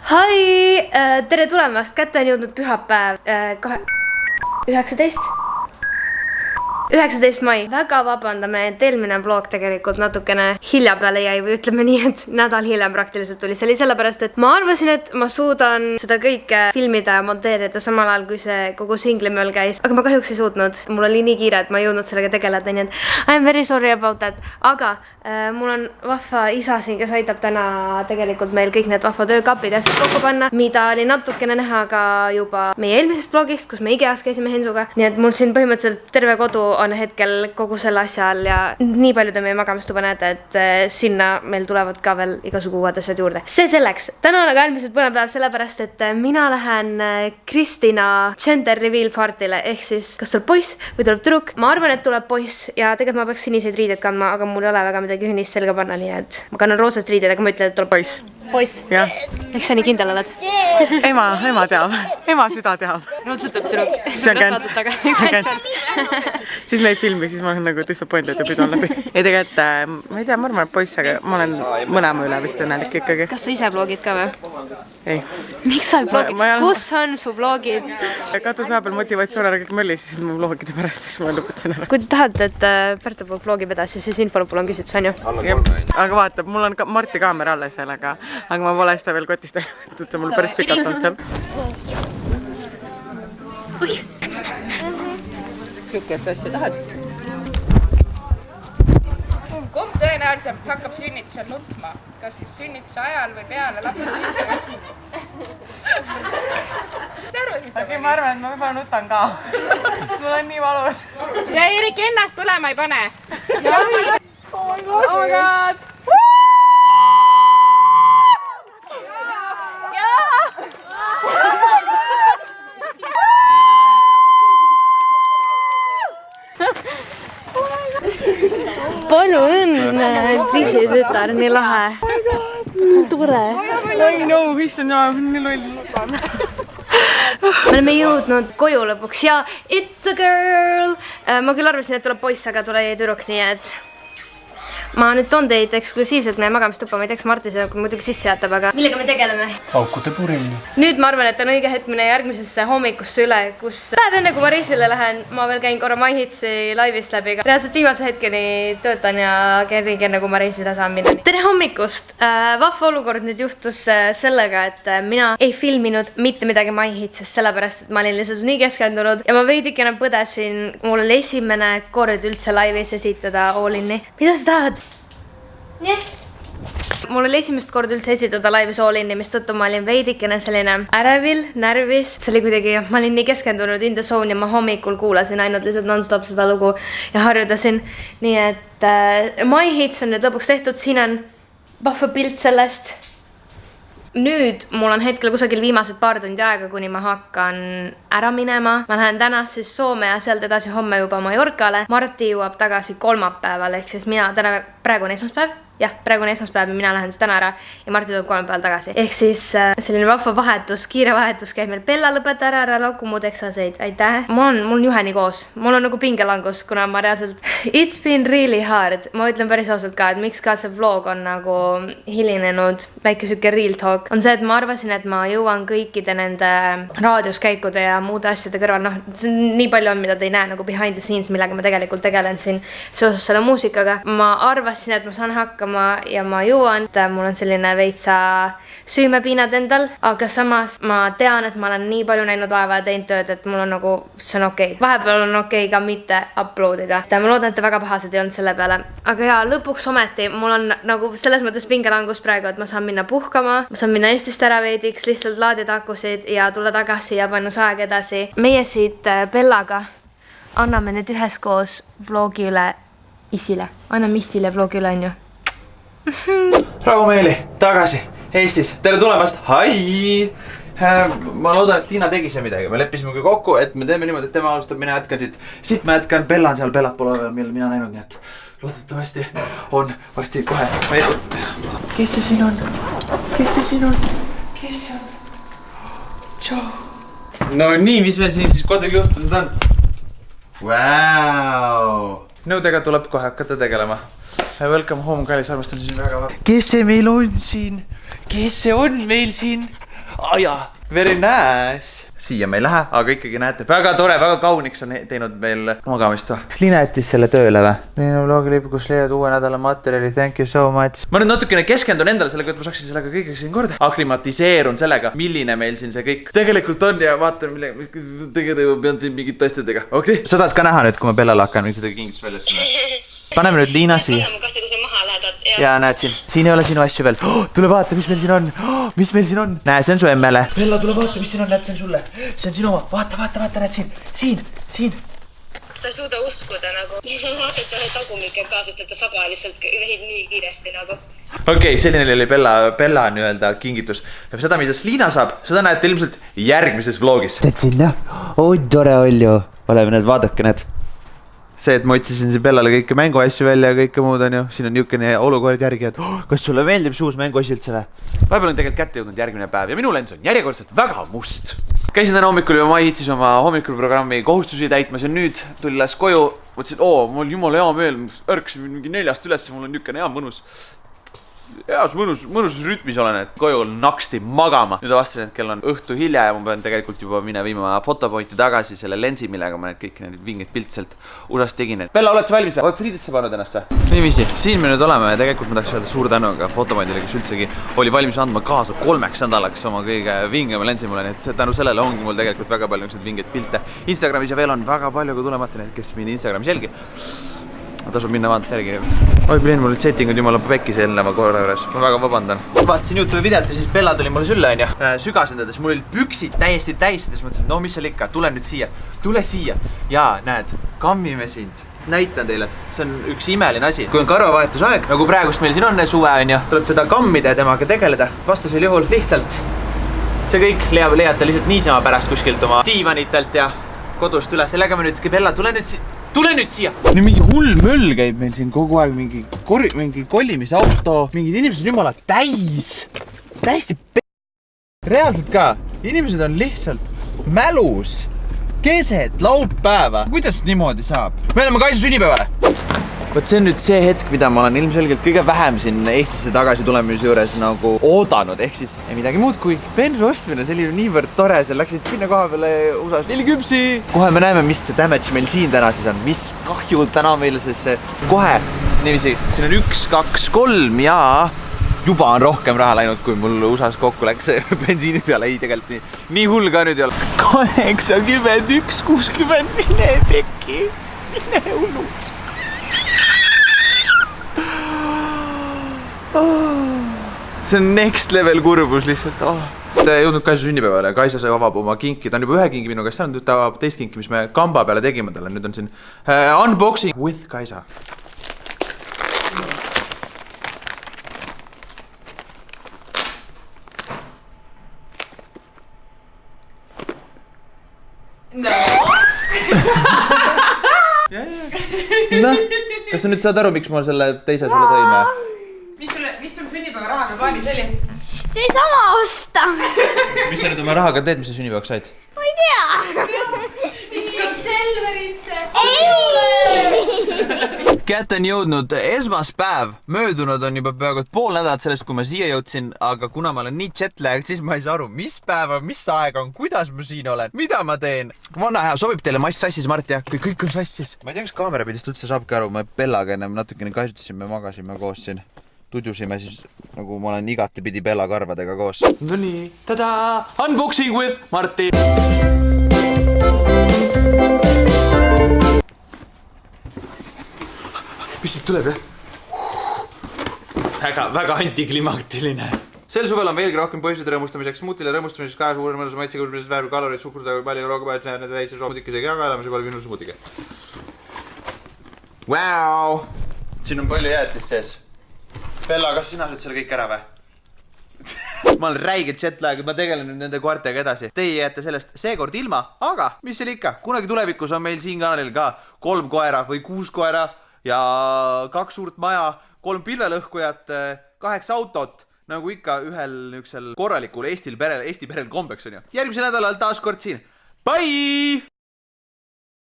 Hi! Tere tulemast! Kätte on jõudnud pühapäev 19. mai. Väga vabandame, et eelmine vlog tegelikult natukene hilja peale jäi või ütleme nii, et nädal hiljem praktiliselt tuli. See oli sellepärast, et ma arvasin, et ma suudan seda kõike filmida ja monteerida samal ajal, kui see kogu singlimööl käis. Aga ma kahjuks ei suutnud. Mul oli nii kiire, et ma ei jõudnud sellega tegeleda, nii et I am very sorry about that. Aga mul on vahva isa siin, kes aitab täna tegelikult meil kõik need vahva töökapid ja asjad kokku panna, mida oli natukene näha ka juba meie eelmisest vlogist, kus me IKEA-s käisime Hensuga. Nii et mul siin põhimõtteliselt terve kodu on hetkel kogu selle asja all ja nii palju te meie magamistuba näete, et sinna meil tulevad ka veel igasugu uued asjad juurde. See selleks. Täna on aga äärmiselt põnev päev sellepärast, et mina lähen Kristina gender reveal partile ehk siis kas tuleb poiss või tuleb tüdruk. Ma arvan, et tuleb poiss ja tegelikult ma peaks siniseid riideid kandma, aga mul ei ole väga midagi sinist selga panna, nii et ma kannan roosast riideid, aga ma ütlen, et tuleb poiss. Poiss? Jah. Miks sa nii kindel oled? Ema teab. Ema süda teab. Raudselt tuleb tüdruk. See on känt. Siis me ei filmi, siis ma olen nagu disappointed ja pidon läbi. Ja tegelikult, ma ei tea, ma arvan, et poiss, aga ma olen mõlema üle vist õnnelik ikkagi. Kas sa ise vlogid ka või? Ei. Miks sa ei vlogid? Kus on su vlogid? Kadus vahepeal motivatsioon ära kõik mölli, siis ma vlogide pärast, siis ma lõpetasin ära. Kui te tahate, et Pärtel vlogib edasi, siis infolõpul on küsitlus, on ju? Aga vaata, mul on Marti kaamera alles veel, aga ma pole seda veel kotist võetud, see mul päris pikalt olnud seal. Sihukest asja tahad? Kumb tõenäoliselt hakkab sünnitusel nutma? Kas siis sünnituse ajal või peale lapse sünnituse? Okei, ma arvan, et ma juba nutan ka. Mul on nii valus. Ja Erik ennast põlema ei pane. Oh my god! Palju õnne, pisitütar, nii lahe. Nii tore. I know, issand jaa, nii loll nutan. Me oleme jõudnud koju lõpuks ja it's a girl. Ma küll arvasin, et tuleb poiss, aga tule tüdruk, nii et ma nüüd toon teid eksklusiivselt meie magamistuppa, ma ei teaks, Marti see muidugi sisse jätab, aga millega me tegeleme? Paukude purimine. Nüüd ma arvan, et on õige hetk minna järgmisesse hommikusse üle, kus päev enne kui ma reisile lähen, ma veel käin korra MyHitsi laivist läbi. Reaalselt viimase hetkeni töötan ja käin enne kui ma reisile saan minna. Tere hommikust! Vahva olukord nüüd juhtus sellega, et mina ei filminud mitte midagi MyHitsist, sellepärast, et ma olin lihtsalt nii keskendunud ja ma veidikene põdesin. Mul oli esimene kord üldse laivis esitada all-in'i. Mida sa tahad? Nii. Mul oli esimest kord üldse esitada laivis all-in'i, mis tõttu ma olin veidikene selline ärevil, närvis. See oli kuidagi, ma olin nii keskendunud in the zone ja ma hommikul kuulasin ainult lihtsalt non-stop seda lugu ja harjudasin. Nii et MyHits on nüüd lõpuks tehtud, siin on vahva pilt sellest. Nüüd mul on hetkel kusagil viimased paar tundi aega, kuni ma hakkan ära minema. Ma lähen täna siis Soome ja sealt edasi homme juba Mallorcale. Marti jõuab tagasi kolmapäeval, ehk siis mina praegu on esmaspäev. Jah, praegu on esmaspäev ja mina lähen siis täna ära ja Marti tuleb kolmapäeval tagasi. Ehk siis selline vahva vahetus, kiire vahetus käib meil. Bella, lõpeta ära lauku muud eksaseid. Aitäh. Mul on juheni koos. Mul on nagu pingelangus, kuna ma reaalselt it's been really hard. Ma ütlen päris ausalt ka, et miks ka see vlog on nagu hilinenud, väike süke real talk, on see, et ma arvasin, et ma jõuan kõikide nende raadioskäikude ja muude asjade kõrval. Nii palju on, mida te ei näe nagu behind the scenes, millega ma tegelikult tegelen siin seoses selle muusikaga. Ma arvasin, et ma saan hakkama ja ma jõuan, mul on selline veitsa süümepiinad endal, aga samas ma tean, et ma olen nii palju näinud vaeva ja teinud tööd, et mul on nagu, see on okei. Vahepeal on okei ka mitte uploadida. Ma loodan, et te väga pahased ei olnud selle peale. Aga jaa, lõpuks ometi mul on nagu selles mõttes pingelangus praegu, et ma saan minna puhkama, ma saan minna Eestist ära veidiks, lihtsalt laadida akusid ja tulla tagasi ja panna saeg edasi. Meie siit Bellaga anname nüüd üheskoos vlogi üle isile. Anname isile vlogi üle, on ju? Rahumeeli, tagasi Eestis. Tere tulemast. Hai! Ma loodan, et Liina tegi see midagi. Me leppisime kokku, et me teeme niimoodi, et tema alustab, mina jätkan siit. Siit ma jätkan, Bella on seal, Bellat pole veel mina näinud, nii et loodetavasti on varsti kohe. Kes see siin on? Kes see siin on? Kes see on? Tšau! No nii, mis meil siin siis kodugi juhtunud on? Vau! Nõudega tuleb kohe hakata tegelema. Welcome home, kallis, armastan siin väga. Kes see meil on siin? Kes see on meil siin? jaa, very nice. Siia me ei lähe, aga ikkagi näete, väga tore, väga kauniks on teinud meil magamistoa. Kas Liina jättis selle tööle või? Liina vlogilipp, kus leiad uue nädala materjali, thank you so much. Ma nüüd natukene keskendun endale sellega, et ma saaksin sellega kõigega siin korda. Aklimatiseerun sellega, milline meil siin see kõik tegelikult on ja vaatan, tegelikult pean mingit asjadega. Okay. Sa tahad ka näha nüüd, kui ma Bellale hakkan seda kingitust välja ütlema. Paneme nüüd Liina siia. Ja näed siin ei ole sinu asju veel. Tule vaata, mis meil siin on. Mis meil siin on? Näe, see on su emmele. Bella, tule vaata, mis siin on, näed, see on sulle. See on sinu oma. Vaata, näed siin. Ta ei suuda uskuda nagu. Vaata, et ta on tagumike ka, sest et ta saba lihtsalt vehib nii kiiresti nagu. Okei, selline oli Bella nii-öelda kingitus. Seda, mida Liina saab, seda näete ilmselt järgmises vlogis. Teed sinna? Oi, tore oli ju. Oleme need, vaadake need. See, et ma otsisin siin Bellale kõike mänguasju välja ja kõike muud on ju. Siin on niukene olukord järgi, et kas sulle meeldib see uus mänguasi üldse või? Vahepeal on tegelikult kätte jõudnud järgmine päev ja minu lens on järjekordselt väga must. Käisin täna hommikul juba MyHitsis oma hommikulprogrammi kohustusi täitmas ja nüüd tuli läks koju. Mõtlesin, mul jumala hea meel, ärkasin mingi 4-st üles, mul on niukene hea mõnus. Heas mõnus rütmis olen, et koju naksti magama. Nüüd avastasin, et kell on õhtu hilja ja ma pean tegelikult juba viima fotopointi tagasi selle lensi, millega ma need kõik need vingid piltselt USA-s tegin. Bella, oled sa valmis? Oled sa riidesse pannud ennast või? Niiviisi, siin me nüüd oleme ja tegelikult ma tahaks öelda suur tänu ka fotopointile, kes üldsegi oli valmis andma kaasa 3 nädalaks oma kõige vingema lensi mulle. Nii et tänu sellele ongi mul tegelikult väga palju vingeid pilte Instagramis ja veel on väga palju ka tulemata need, kes mind Instagramis jälgi. Tasub minna vaadata järgi. Oi, Blin, mul olid settingud jumala pekkis eelneva korra juures. Ma väga vabandan. Vaatasin YouTube videot ja siis Bella tuli mulle sülle, on ju. Sügasendades, mul olid püksid täiesti täis. Siis mõtlesin, no mis seal ikka, tule nüüd siia. Tule siia. Jaa, näed, kammime sind. Näitan teile, see on üks imeline asi. Kui on karvavahetusaeg, nagu praegust meil siin on suve, on ju, tuleb teda kammida ja temaga tegeleda. Vastasel juhul lihtsalt see kõik leiate lihtsalt niisama pärast kuskilt oma diivanitelt ja kodust üles. Sellega me nüüd, Bella, tule nüüd siia. Nüüd mingi hull möll käib meil siin kogu aeg, mingi kollimisauto, mingid inimesed on jumala täiesti reaalselt ka. Inimesed on lihtsalt mälus keset laupäeva. Kuidas niimoodi saab? Me oleme Kaisa sünnipäevale. Võt see on nüüd see hetk, mida ma olen ilmselgelt kõige vähem siin Eestisse tagasi tulemise juures nagu oodanud. Ehk siis ei midagi muud kui bensu ostmine, see oli niivõrd tore, seal läksid sinna koha peale USA-s 4 küpsi. Kohe me näeme, mis see damage meil siin täna siis on, mis kahju täna meil siis kohe. Niiviisi, siin on 1, 2, 3 ja juba on rohkem raha läinud, kui mul USA-s kokku läks bensiini peale. Ei, tegelikult nii hull ka nüüd ei ole. 81, 60, mine pekki, mine hullud. See on next level kurbus lihtsalt. Ta ei jõudnud Kaisa sünnipäevale. Kaisa sai avab oma kinki. Ta on juba 1 kinki minu käest saanud. Nüüd ta avab teist kinki, mis me kamba peale tegime talle. Nüüd on siin unboxing with Kaisa. Kas sa nüüd saad aru, miks ma selle teise sulle tõin või? Mis sul sünnipäeva rahaga plaanis oli? See sama osta. Mis sa nüüd oma rahaga teed, mis sa sünnipäevaks said? Ma ei tea. Viskad Selverisse. Kätte on jõudnud esmaspäev. Möödunud on juba peaaegu pool nädalat sellest, kui ma siia jõudsin, aga kuna ma olen nii jetlag, siis ma ei saa aru, mis päeva, mis aeg on, kuidas ma siin olen, mida ma teen. Vana hea, sobib teile mass sassis, Mart, ja kui kõik on sassis. Ma ei tea, kas kaamera pidist üldse saabki aru, me Bellaga ennem natukene kaisutasime, magasime koos siin. Tudjusime siis, nagu ma olen igati pidi Bella karvadega koos. No nii, tada! Unboxing with Marti! Mis siit tuleb, jah? Väga antiklimaktiline. Sel suvel on veelgi rohkem põhjuseid rõõmustamiseks, smuutile rõõmustamiseks, kaja suure mõnus maitse kõrblises väärib kalorid, suhkurda, palju roogapääd, näed täises roomudikesega ja kaelamise palju minus smuutike. Wow! Siin on palju jäätist sees. Bella, kas sina saad selle kõik ära või? Ma olen räiged jetlag, ma tegelen nüüd nende koertega edasi. Teie jääte sellest seekord ilma, aga mis seal ikka? Kunagi tulevikus on meil siin kanalil ka 3 koera või 6 koera ja 2 suurt maja, 3 pilvelõhkujat, 8 autot, nagu ikka ühel niuksel korralikul Eesti perel kombeks on ju. Järgmisel nädalal taas kord siin. Bye!